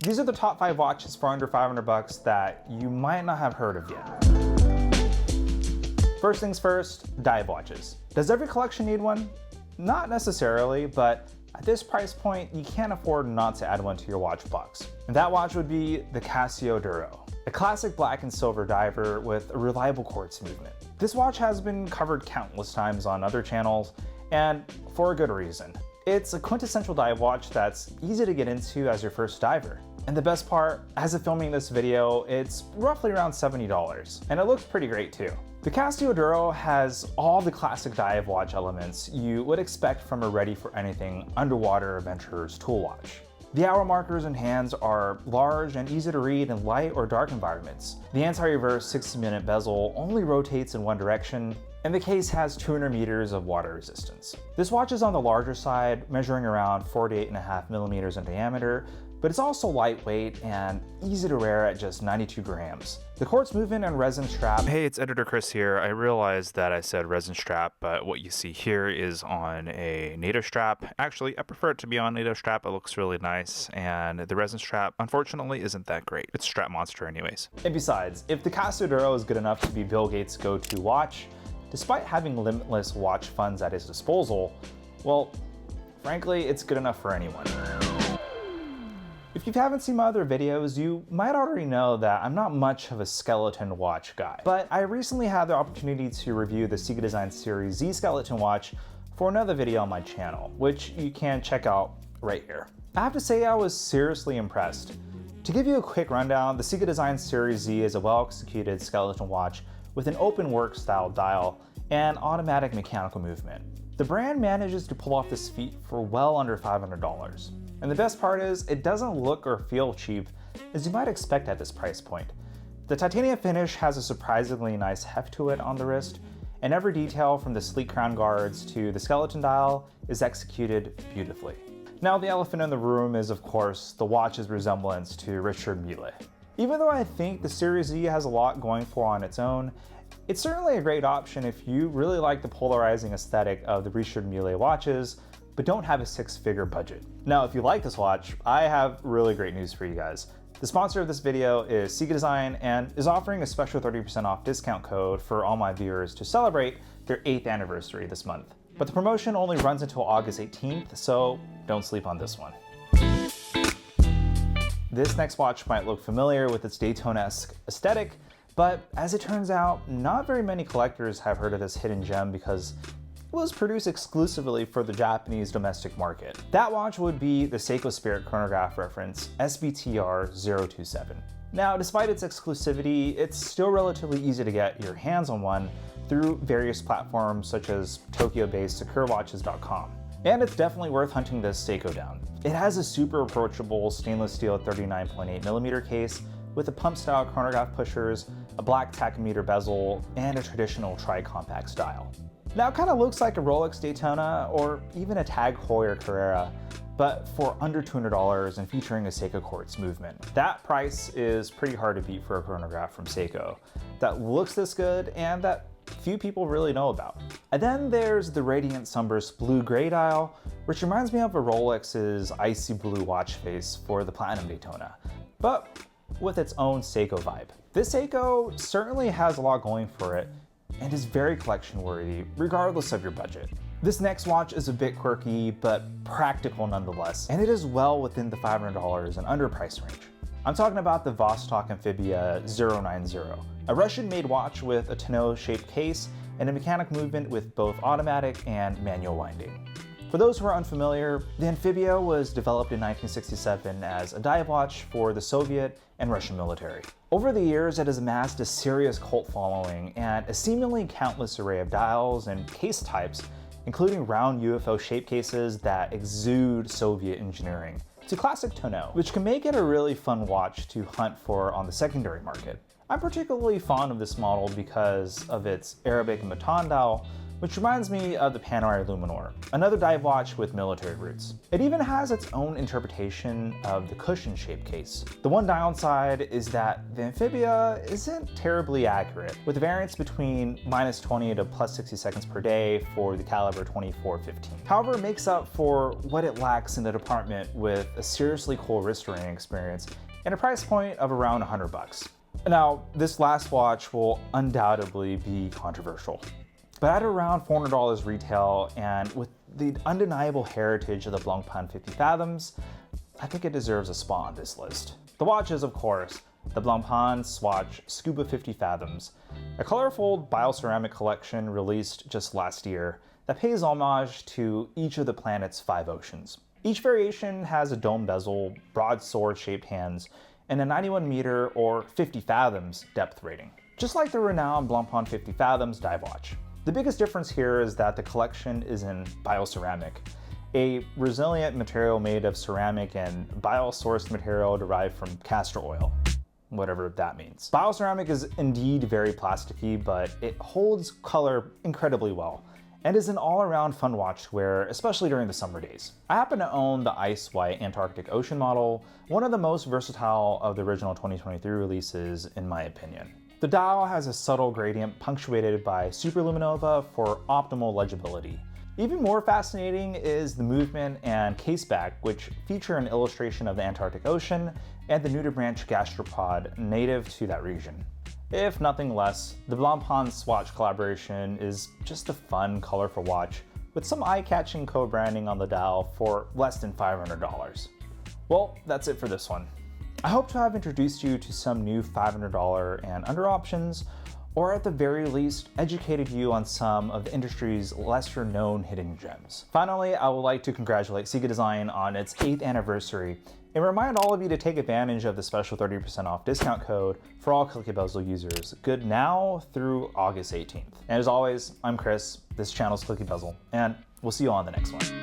These are the top 5 watches for under 500 bucks that you might not have heard of yet. First things first, dive watches. Does every collection need one? Not necessarily, but at this price point, you can't afford not to add one to your watch box. And that watch would be the Casio Duro, a classic black and silver diver with a reliable quartz movement. This watch has been covered countless times on other channels, and for a good reason. It's a quintessential dive watch that's easy to get into as your first diver. And the best part, as of filming this video, it's roughly around $70, and it looks pretty great too. The Casio Duro has all the classic dive watch elements you would expect from a ready-for-anything underwater adventurer's tool watch. The hour markers and hands are large and easy to read in light or dark environments. The anti-reverse 60-minute bezel only rotates in one direction, and the case has 200 meters of water resistance. This watch is on the larger side, measuring around 48.5 millimeters in diameter, but it's also lightweight and easy to wear at just 92 grams. The quartz movement and resin strap. Hey, it's Editor Chris here. I realized that I said resin strap, but what you see here is on a NATO strap. Actually, I prefer it to be on NATO strap. It looks really nice, and the resin strap, unfortunately, isn't that great. It's Strap Monster anyways. And besides, if the Casio Duro is good enough to be Bill Gates' go-to watch, despite having limitless watch funds at his disposal, well, frankly, it's good enough for anyone. If you haven't seen my other videos, you might already know that I'm not much of a skeleton watch guy. But I recently had the opportunity to review the CIGA Design Series Z skeleton watch for another video on my channel, which you can check out right here. I have to say I was seriously impressed. To give you a quick rundown, the CIGA Design Series Z is a well-executed skeleton watch with an open work style dial and automatic mechanical movement. The brand manages to pull off this feat for well under $500. And the best part is, it doesn't look or feel cheap as you might expect at this price point. The titanium finish has a surprisingly nice heft to it on the wrist, and every detail from the sleek crown guards to the skeleton dial is executed beautifully. Now the elephant in the room is of course the watch's resemblance to Richard Mille. Even though I think the Series Z has a lot going for on its own, it's certainly a great option if you really like the polarizing aesthetic of the Richard Mille watches, but don't have a 6-figure budget. Now, if you like this watch, I have really great news for you guys. The sponsor of this video is CIGA Design and is offering a special 30% off discount code for all my viewers to celebrate their 8th anniversary this month. But the promotion only runs until August 18th, so don't sleep on this one. This next watch might look familiar with its Daytona-esque aesthetic, but as it turns out, not very many collectors have heard of this hidden gem because it was produced exclusively for the Japanese domestic market. That watch would be the Seiko Spirit Chronograph reference SBTR027. Now, despite its exclusivity, it's still relatively easy to get your hands on one through various platforms such as Tokyo-based SecureWatches.com. And it's definitely worth hunting this Seiko down. It has a super approachable stainless steel 39.8mm case with a pump-style chronograph pushers, a black tachymeter bezel, and a traditional tri-compact style. Now it kind of looks like a Rolex Daytona or even a Tag Heuer Carrera, but for under $200 and featuring a Seiko quartz movement. That price is pretty hard to beat for a chronograph from Seiko that looks this good and that few people really know about. And then there's the radiant sunburst blue-gray dial, which reminds me of a Rolex's icy blue watch face for the Platinum Daytona, but with its own Seiko vibe. This Seiko certainly has a lot going for it and is very collection worthy regardless of your budget. This next watch is a bit quirky but practical nonetheless, and it is well within the $500 and under price range. I'm talking about the Vostok Amphibia 090, a Russian-made watch with a tonneau-shaped case and a mechanic movement with both automatic and manual winding. For those who are unfamiliar, the Amphibia was developed in 1967 as a dive watch for the Soviet and Russian military. Over the years, it has amassed a serious cult following and a seemingly countless array of dials and case types, including round UFO shape cases that exude Soviet engineering, to classic tonneau, which can make it a really fun watch to hunt for on the secondary market. I'm particularly fond of this model because of its Arabic baton dial, which reminds me of the Panerai Luminor, another dive watch with military roots. It even has its own interpretation of the cushion-shaped case. The one downside is that the Amphibia isn't terribly accurate, with a variance between -20 to +60 seconds per day for the caliber 24-15. However, it makes up for what it lacks in the department with a seriously cool wrist ring experience and a price point of around $100. Now, this last watch will undoubtedly be controversial, but at around $400 retail and with the undeniable heritage of the Blancpain 50 Fathoms, I think it deserves a spot on this list. The watch is, of course, the Blancpain Swatch Scuba 50 Fathoms, a colorful bioceramic collection released just last year that pays homage to each of the planet's 5 oceans. Each variation has a dome bezel, broad sword-shaped hands, and a 91-meter or 50 fathoms depth rating, just like the renowned Blancpain 50 Fathoms dive watch. The biggest difference here is that the collection is in bioceramic, a resilient material made of ceramic and bio-sourced material derived from castor oil, whatever that means. Bioceramic is indeed very plasticky, but it holds color incredibly well and is an all-around fun watch to wear, especially during the summer days. I happen to own the Ice White Antarctic Ocean model, one of the most versatile of the original 2023 releases in my opinion. The dial has a subtle gradient punctuated by superluminova for optimal legibility. Even more fascinating is the movement and caseback, which feature an illustration of the Antarctic Ocean and the nudibranch gastropod native to that region. If nothing less, the Blancpain Swatch collaboration is just a fun, colorful watch with some eye-catching co-branding on the dial for less than $500. Well, that's it for this one. I hope to have introduced you to some new $500 and under options, or at the very least, educated you on some of the industry's lesser known hidden gems. Finally, I would like to congratulate CIGA Design on its 8th anniversary and remind all of you to take advantage of the special 30% off discount code for all Clicky Bezel users, good now through August 18th. And as always, I'm Chris, this channel's Clicky Bezel, and we'll see you on the next one.